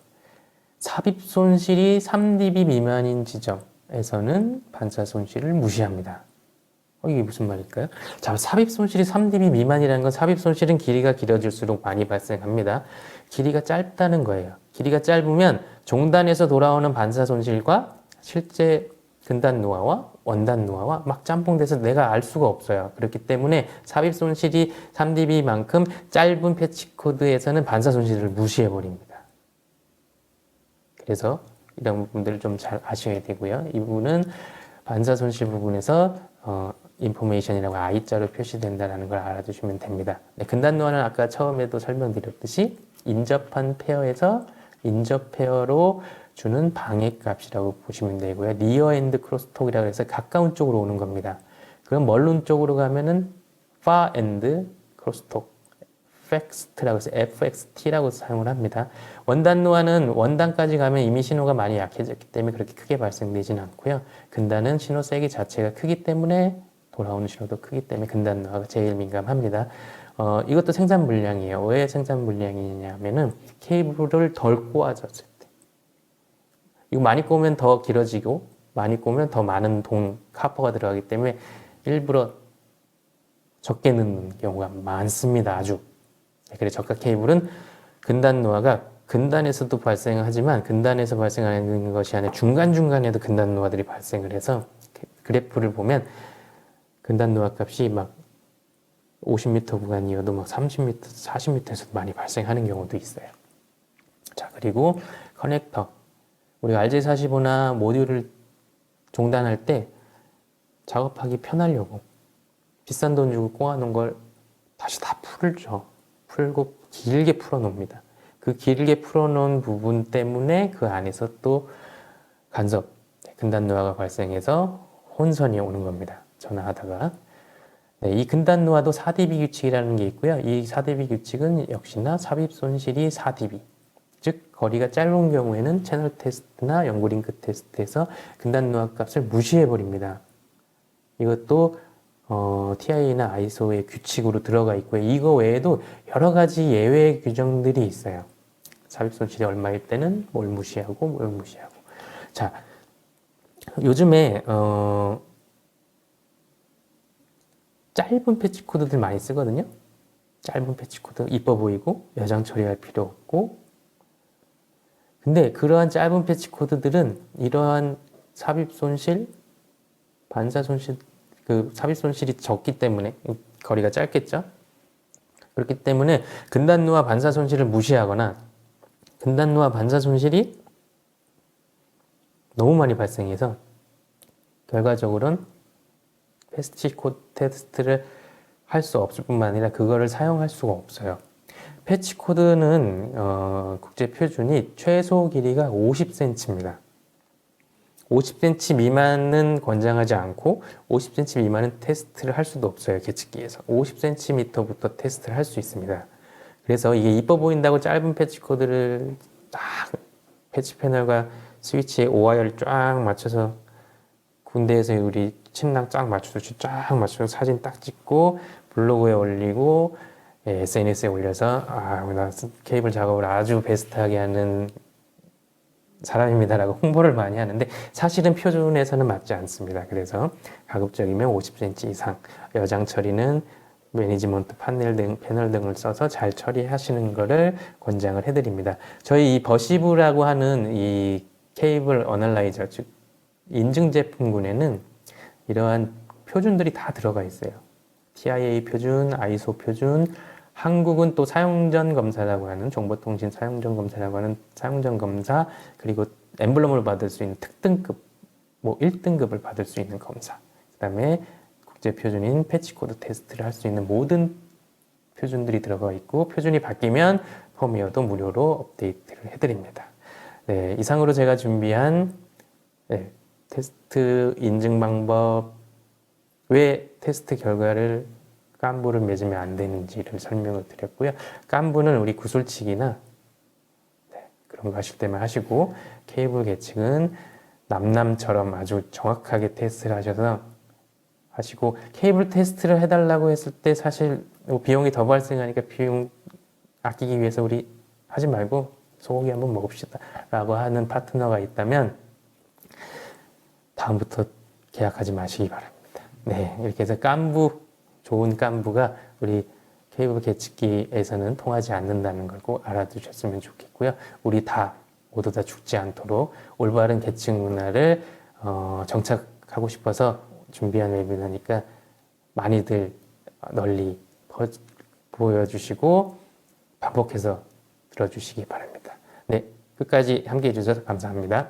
삽입 손실이 3dB 미만인 지점에서는 반사 손실을 무시합니다. 이게 무슨 말일까요? 자, 삽입 손실이 3dB 미만이라는 건 삽입 손실은 길이가 길어질수록 많이 발생합니다. 길이가 짧다는 거예요. 길이가 짧으면 종단에서 돌아오는 반사 손실과 실제 근단 노화와 원단 노화와 막 짬뽕돼서 내가 알 수가 없어요. 그렇기 때문에 삽입 손실이 3dB만큼 짧은 패치 코드에서는 반사 손실을 무시해 버립니다. 그래서 이런 부분들을 좀 잘 아셔야 되고요. 이 부분은 반사 손실 부분에서 인포메이션이라고 I자로 표시된다는 걸 알아두시면 됩니다. 네, 근단 노화는 아까 처음에도 설명드렸듯이 인접한 페어에서 인접 페어로 주는 방해값이라고 보시면 되고요. 니어 엔드 크로스톡이라고 해서 가까운 쪽으로 오는 겁니다. 그럼 멀른 쪽으로 가면은 far end 크로스톡 FXT라고 해서 FXT라고 사용을 합니다. 원단 노화는 원단까지 가면 이미 신호가 많이 약해졌기 때문에 그렇게 크게 발생되지는 않고요. 근단은 신호 세기 자체가 크기 때문에 돌아오는 신호도 크기 때문에 근단 노화가 제일 민감합니다. 이것도 생산 물량이에요. 왜 생산 물량이냐면은 케이블을 덜 꼬아졌을 때. 이거 많이 꼬면 더 길어지고 많이 꼬면 더 많은 카퍼가 들어가기 때문에 일부러 적게 넣는 경우가 많습니다. 아주. 그래서 저가 케이블은 근단 노화가 근단에서도 발생하지만 근단에서 발생하는 것이 아니라 중간중간에도 근단 노화들이 발생을 해서 그래프를 보면 근단 노화 값이 막 50m 구간이어도 막 30m, 40m에서도 많이 발생하는 경우도 있어요. 자, 그리고 커넥터. 우리가 RJ45나 모듈을 종단할 때 작업하기 편하려고 비싼 돈 주고 꼬아놓은 걸 다시 다 풀죠. 풀고 길게 풀어놓습니다. 그 길게 풀어놓은 부분 때문에 그 안에서 또 간섭, 근단 노화가 발생해서 혼선이 오는 겁니다. 전화하다가. 네, 이 근단 노화도 4dB 규칙이라는 게 있고요. 이 4dB 규칙은 역시나 삽입 손실이 4dB. 즉 거리가 짧은 경우에는 채널 테스트나 연구 링크 테스트에서 근단 노화 값을 무시해 버립니다. 이것도 TI나 ISO의 규칙으로 들어가 있고요. 이거 외에도 여러 가지 예외 규정들이 있어요. 삽입 손실이 얼마일 때는 뭘 무시하고 뭘 무시하고. 자, 요즘에 짧은 패치 코드들 많이 쓰거든요. 짧은 패치 코드 이뻐 보이고 여장 처리할 필요 없고 근데 그러한 짧은 패치 코드들은 이러한 삽입 손실, 반사 손실, 그 삽입 손실이 적기 때문에 거리가 짧겠죠? 그렇기 때문에 근단루와 반사 손실을 무시하거나 근단루와 반사 손실이 너무 많이 발생해서 결과적으로는 패치 코드 테스트를 할 수 없을 뿐만 아니라 그거를 사용할 수가 없어요. 패치 코드는 국제 표준이 최소 길이가 50cm입니다. 50cm 미만은 권장하지 않고 50cm 미만은 테스트를 할 수도 없어요. 계측기에서 50cm부터 테스트를 할 수 있습니다. 그래서 이게 이뻐 보인다고 짧은 패치 코드를 딱 패치 패널과 스위치에 오와이어를 쫙 맞춰서 군대에서 우리 침낭 쫙 맞추듯이 쫙 맞춰서 사진 딱 찍고 블로그에 올리고 SNS에 올려서 나 케이블 작업을 아주 베스트하게 하는 사람입니다라고 홍보를 많이 하는데 사실은 표준에서는 맞지 않습니다. 그래서 가급적이면 50cm 이상, 여장 처리는 매니지먼트 패널 등을 써서 잘 처리하시는 것을 권장을 해드립니다. 저희 이 버시브라고 하는 이 케이블 어널라이저, 즉 인증 제품군에는 이러한 표준들이 다 들어가 있어요. TIA 표준, 아이소 표준, 한국은 또 사용전 검사라고 하는 정보통신 사용전 검사라고 하는 사용전 검사, 그리고 엠블럼을 받을 수 있는 특등급, 뭐 1등급을 받을 수 있는 검사, 그 다음에 국제 표준인 패치 코드 테스트를 할 수 있는 모든 표준들이 들어가 있고 표준이 바뀌면 펌웨어도 무료로 업데이트를 해드립니다. 네, 이상으로 제가 준비한 테스트 인증 방법, 왜 테스트 결과를 깐부를 맺으면 안 되는지를 설명을 드렸고요. 깐부는 우리 구슬치기나 그런 거 하실 때만 하시고 케이블 계측은 남남처럼 아주 정확하게 테스트를 하셔서 하시고 케이블 테스트를 해달라고 했을 때 사실 비용이 더 발생하니까 비용 아끼기 위해서 우리 하지 말고 소고기 한번 먹읍시다 라고 하는 파트너가 있다면 다음부터 계약하지 마시기 바랍니다. 네, 이렇게 해서 좋은 깐부가 우리 케이블 계측기에서는 통하지 않는다는 걸 꼭 알아두셨으면 좋겠고요. 우리 모두 다 죽지 않도록 올바른 계측 문화를 정착하고 싶어서 준비한 웨비나니까 많이들 널리 보여주시고 반복해서 들어주시기 바랍니다. 네, 끝까지 함께 해주셔서 감사합니다.